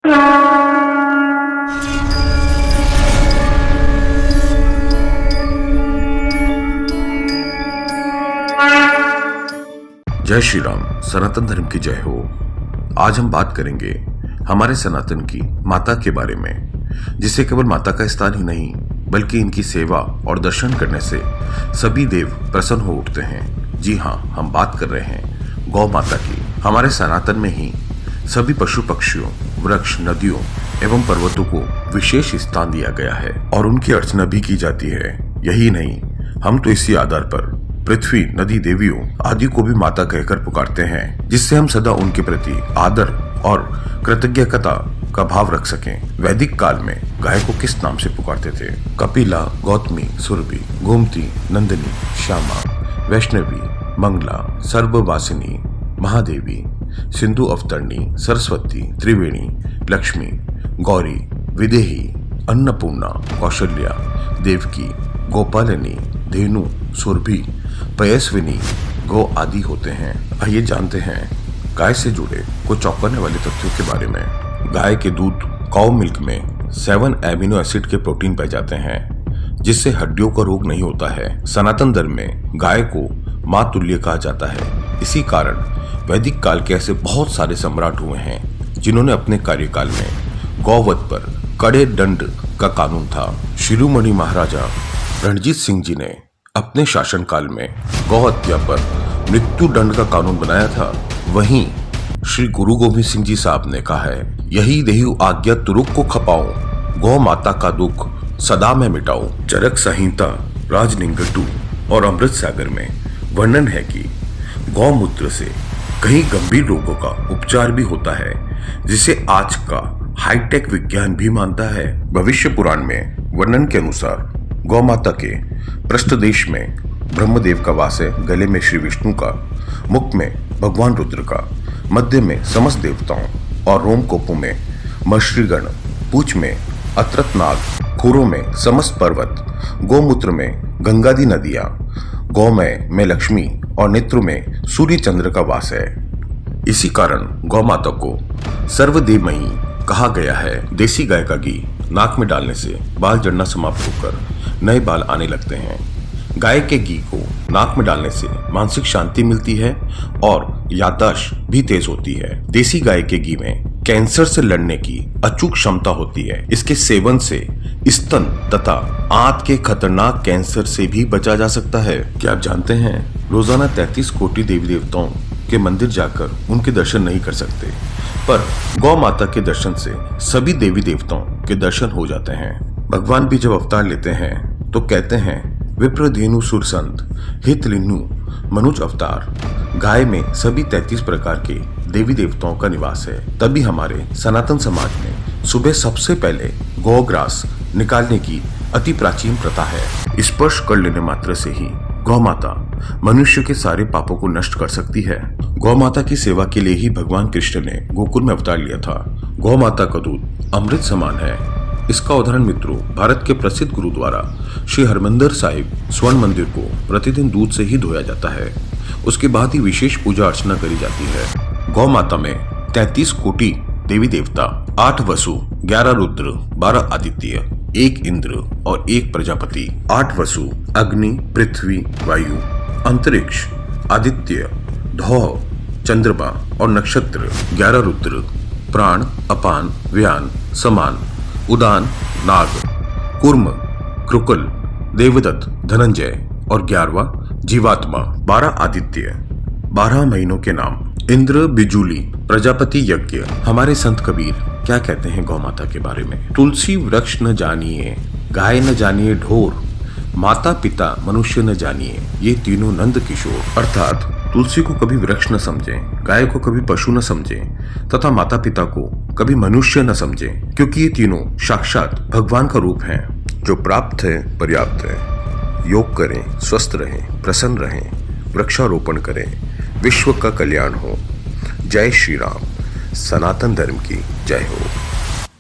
जय श्री राम। सनातन धर्म की जय हो। आज हम बात करेंगे हमारे सनातन की माता के बारे में, जिसे केवल माता का स्थान ही नहीं बल्कि इनकी सेवा और दर्शन करने से सभी देव प्रसन्न हो उठते हैं। जी हाँ, हम बात कर रहे हैं गौ माता की। हमारे सनातन में ही सभी पशु पक्षियों, वृक्ष, नदियों एवं पर्वतों को विशेष स्थान दिया गया है और उनकी अर्चना भी की जाती है। यही नहीं, हम तो इसी आधार पर पृथ्वी, नदी, देवियों आदि को भी माता कहकर पुकारते हैं, जिससे हम सदा उनके प्रति आदर और कृतज्ञता का भाव रख सकें। वैदिक काल में गाय को किस नाम से पुकारते थे? कपिला, गौतमी, सुरभि, गोमती, नंदिनी, श्यामा, वैष्णवी, मंगला, सर्ववासिनी, महादेवी, सिंधु अवतरणी, सरस्वती, त्रिवेणी, लक्ष्मी, गौरी, विदेही, अन्नपूर्णा, कौशल्या, देवकी, गोपालिनी, धेनु, सुरभि, पयस्विनी, गो आदि होते हैं। आइए जानते हैं गाय से जुड़े कुछ चौंकाने वाले तथ्यों के बारे में। गाय के दूध, काउ मिल्क में 7 एमिनो एसिड के प्रोटीन पाए जाते हैं, जिससे हड्डियों का रोग नहीं होता है। सनातन धर्म में गाय को मां तुल्य कहा जाता है। इसी कारण वैदिक काल के ऐसे बहुत सारे सम्राट हुए हैं जिन्होंने अपने कार्यकाल में गौवध पर कड़े दंड का कानून था। शिरोमणि महाराजा रणजीत सिंह जी ने अपने शासनकाल में गौ हत्या पर मृत्यु दंड का कानून बनाया था। वहीं श्री गुरु गोविंद सिंह जी साहब ने कहा है, यही देहु आज्ञा तुरुक को खपाऊं, गौ माता का दुख सदा मैं मिटाऊं। चरक संहिता, राजनिंगटू और अमृत सागर में वर्णन है कि गौमूत्र से कई गंभीर रोगों का उपचार भी होता है, जिसे आज का हाईटेक विज्ञान भी मानता है। भविष्य पुराण में वर्णन के अनुसार गौ माता के पृष्ठ देश में ब्रह्मदेव का वास है, गले में श्री विष्णु का, मुख में भगवान रुद्र का, मध्य में समस्त देवताओं और रोमकोपों में महर्षिगण, पूंछ में अत्रत नाग, खुरों में समस्त पर्वत, गोमूत्र में गंगादी नदियां, गौमय में लक्ष्मी और नेत्रों में सूर्य चंद्र का वास है। इसी कारण गौ माता को सर्वदेवमयी कहा गया है। देसी गाय का घी नाक में डालने से बाल झड़ना समाप्त होकर नए बाल आने लगते हैं। गाय के घी को नाक में डालने से मानसिक शांति मिलती है और याददाश्त भी तेज होती है। देसी गाय के घी में कैंसर से लड़ने की अचूक क्षमता होती है। इसके सेवन से स्तन तथा आंत के खतरनाक कैंसर से भी बचा जा सकता है। क्या आप जानते हैं, रोजाना 33 कोटि देवी देवताओं के मंदिर जाकर उनके दर्शन नहीं कर सकते, पर गौ माता के दर्शन से सभी देवी देवताओं के दर्शन हो जाते हैं। भगवान भी जब अवतार लेते हैं तो कहते हैं, विप्रधेनु सुरसंत हित लिन्नु मनुज अवतार। गाय में सभी 33 प्रकार के देवी देवताओं का निवास है। तभी हमारे सनातन समाज में सुबह सबसे पहले गौग्रास निकालने की अति प्राचीन प्रथा है। स्पर्श कर लेने मात्र से ही गौ माता मनुष्य के सारे पापों को नष्ट कर सकती है। गौ माता की सेवा के लिए ही भगवान कृष्ण ने गोकुल में अवतार लिया था। गौ माता का दूध अमृत समान है। इसका उदाहरण मित्रों, भारत के प्रसिद्ध गुरुद्वारा श्री हरमंदिर साहिब स्वर्ण मंदिर को प्रतिदिन दूध से ही धोया जाता है। उसके बाद ही विशेष पूजा अर्चना करी जाती है। गौ माता में 33 कोटि देवी देवता, 8 वसु, 11 रुद्र, 12 आदित्य, 1 इंद्र और 1 प्रजापति। 8 वसु अग्नि, पृथ्वी, वायु, अंतरिक्ष, आदित्य, धौ, चंद्रमा और नक्षत्र। 11 रुद्र प्राण, अपान, व्यान, समान, उदान, नाग, कुर्म, कृकल, देवदत्त, धनंजय और 11वां जीवात्मा। 12 आदित्य, 12 महीनों के नाम, इंद्र, बिजूली, प्रजापति, यज्ञ। हमारे संत कबीर क्या कहते हैं गौ माता के बारे में? तुलसी वृक्ष न जानिए, गाय न जानिए ढोर, माता पिता मनुष्य न जानिए, ये तीनों नंद किशोर। अर्थात तुलसी को कभी वृक्ष न समझें, गाय को कभी पशु न समझें तथा माता पिता को कभी मनुष्य न समझें, क्योंकि ये तीनों साक्षात भगवान का रूप हैं। जो प्राप्त है पर्याप्त है। योग करें, स्वस्थ रहें, प्रसन्न रहें, वृक्षारोपण करें, विश्व का कल्याण हो। जय श्री राम। सनातन धर्म की जय हो।